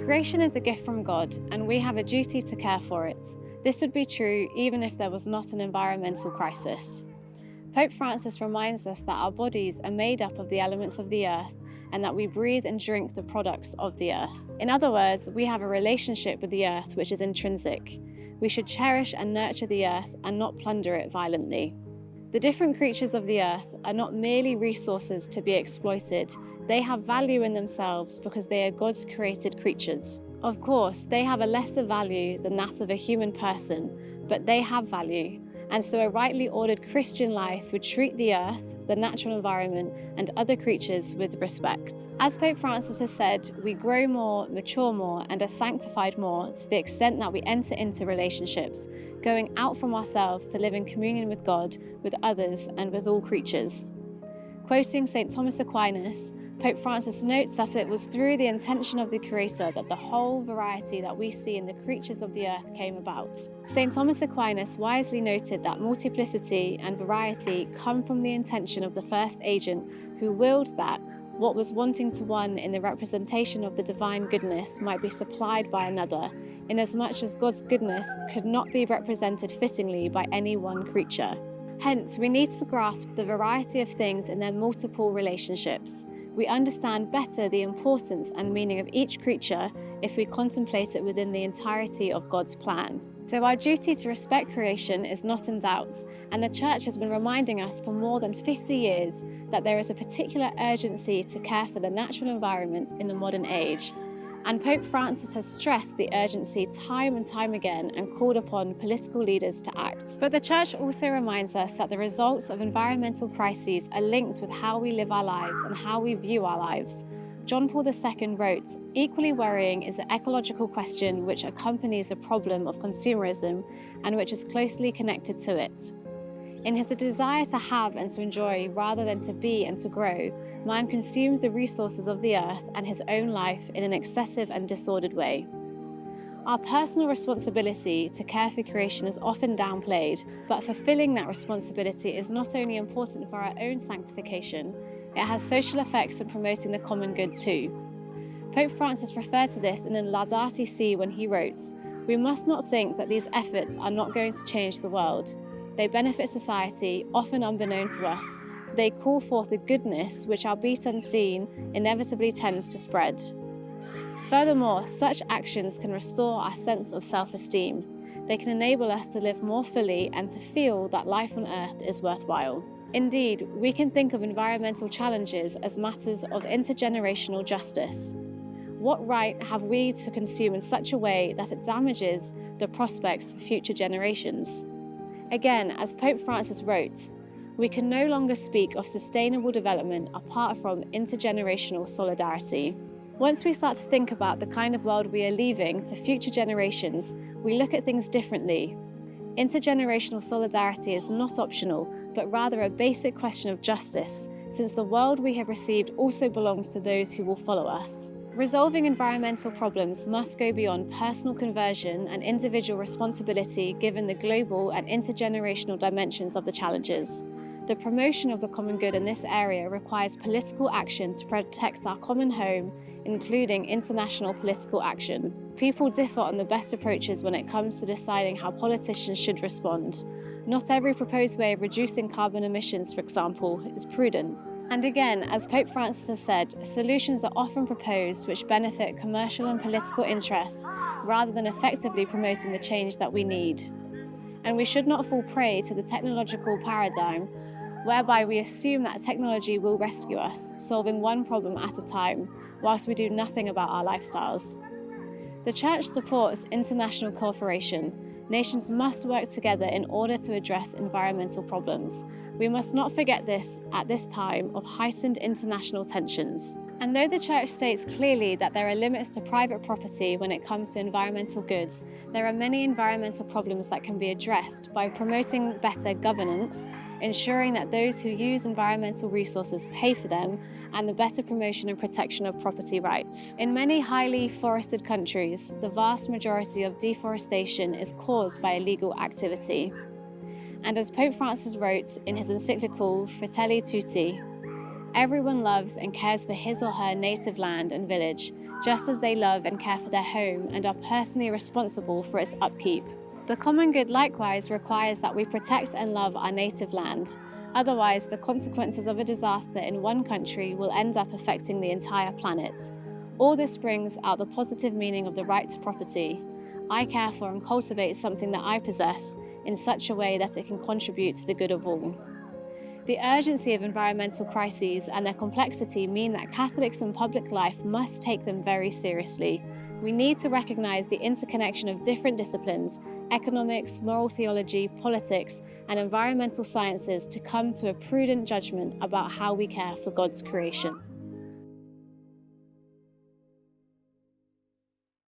Creation is a gift from God, and we have a duty to care for it. This would be true even if there was not an environmental crisis. Pope Francis reminds us that our bodies are made up of the elements of the earth and that we breathe and drink the products of the earth. In other words, we have a relationship with the earth which is intrinsic. We should cherish and nurture the earth and not plunder it violently. The different creatures of the earth are not merely resources to be exploited. They have value in themselves because they are God's created creatures. Of course, they have a lesser value than that of a human person, but they have value. And so a rightly ordered Christian life would treat the earth, the natural environment, and other creatures with respect. As Pope Francis has said, we grow more, mature more, and are sanctified more to the extent that we enter into relationships, going out from ourselves to live in communion with God, with others, and with all creatures. Quoting St. Thomas Aquinas, Pope Francis notes that it was through the intention of the Creator that the whole variety that we see in the creatures of the earth came about. St. Thomas Aquinas wisely noted that multiplicity and variety come from the intention of the first agent who willed that what was wanting to one in the representation of the divine goodness might be supplied by another, inasmuch as God's goodness could not be represented fittingly by any one creature. Hence, we need to grasp the variety of things in their multiple relationships. We understand better the importance and meaning of each creature if we contemplate it within the entirety of God's plan. So our duty to respect creation is not in doubt, and the Church has been reminding us for more than 50 years that there is a particular urgency to care for the natural environment in the modern age. And Pope Francis has stressed the urgency time and time again and called upon political leaders to act. But the Church also reminds us that the results of environmental crises are linked with how we live our lives and how we view our lives. John Paul II wrote, "Equally worrying is the ecological question which accompanies the problem of consumerism and which is closely connected to it. In his desire to have and to enjoy rather than to be and to grow, man consumes the resources of the earth and his own life in an excessive and disordered way." Our personal responsibility to care for creation is often downplayed, but fulfilling that responsibility is not only important for our own sanctification, it has social effects in promoting the common good too. Pope Francis referred to this in the Laudate Si when he wrote, "We must not think that these efforts are not going to change the world. They benefit society, often unbeknown to us, for they call forth a goodness which, albeit unseen, inevitably tends to spread. Furthermore, such actions can restore our sense of self-esteem. They can enable us to live more fully and to feel that life on earth is worthwhile." Indeed, we can think of environmental challenges as matters of intergenerational justice. What right have we to consume in such a way that it damages the prospects for future generations? Again, as Pope Francis wrote, we can no longer speak of sustainable development apart from intergenerational solidarity. Once we start to think about the kind of world we are leaving to future generations, we look at things differently. Intergenerational solidarity is not optional, but rather a basic question of justice, since the world we have received also belongs to those who will follow us. Resolving environmental problems must go beyond personal conversion and individual responsibility given the global and intergenerational dimensions of the challenges. The promotion of the common good in this area requires political action to protect our common home, including international political action. People differ on the best approaches when it comes to deciding how politicians should respond. Not every proposed way of reducing carbon emissions, for example, is prudent. And again, as Pope Francis has said, solutions are often proposed which benefit commercial and political interests rather than effectively promoting the change that we need. And we should not fall prey to the technological paradigm whereby we assume that technology will rescue us, solving one problem at a time, whilst we do nothing about our lifestyles. The Church supports international cooperation. Nations must work together in order to address environmental problems. We must not forget this at this time of heightened international tensions. And though the Church states clearly that there are limits to private property when it comes to environmental goods, there are many environmental problems that can be addressed by promoting better governance, ensuring that those who use environmental resources pay for them, and the better promotion and protection of property rights. In many highly forested countries, the vast majority of deforestation is caused by illegal activity. And as Pope Francis wrote in his encyclical Fratelli Tutti, everyone loves and cares for his or her native land and village, just as they love and care for their home and are personally responsible for its upkeep. The common good likewise requires that we protect and love our native land. Otherwise, the consequences of a disaster in one country will end up affecting the entire planet. All this brings out the positive meaning of the right to property. I care for and cultivate something that I possess in such a way that it can contribute to the good of all. The urgency of environmental crises and their complexity mean that Catholics in public life must take them very seriously. We need to recognize the interconnection of different disciplines, economics, moral theology, politics, and environmental sciences to come to a prudent judgment about how we care for God's creation.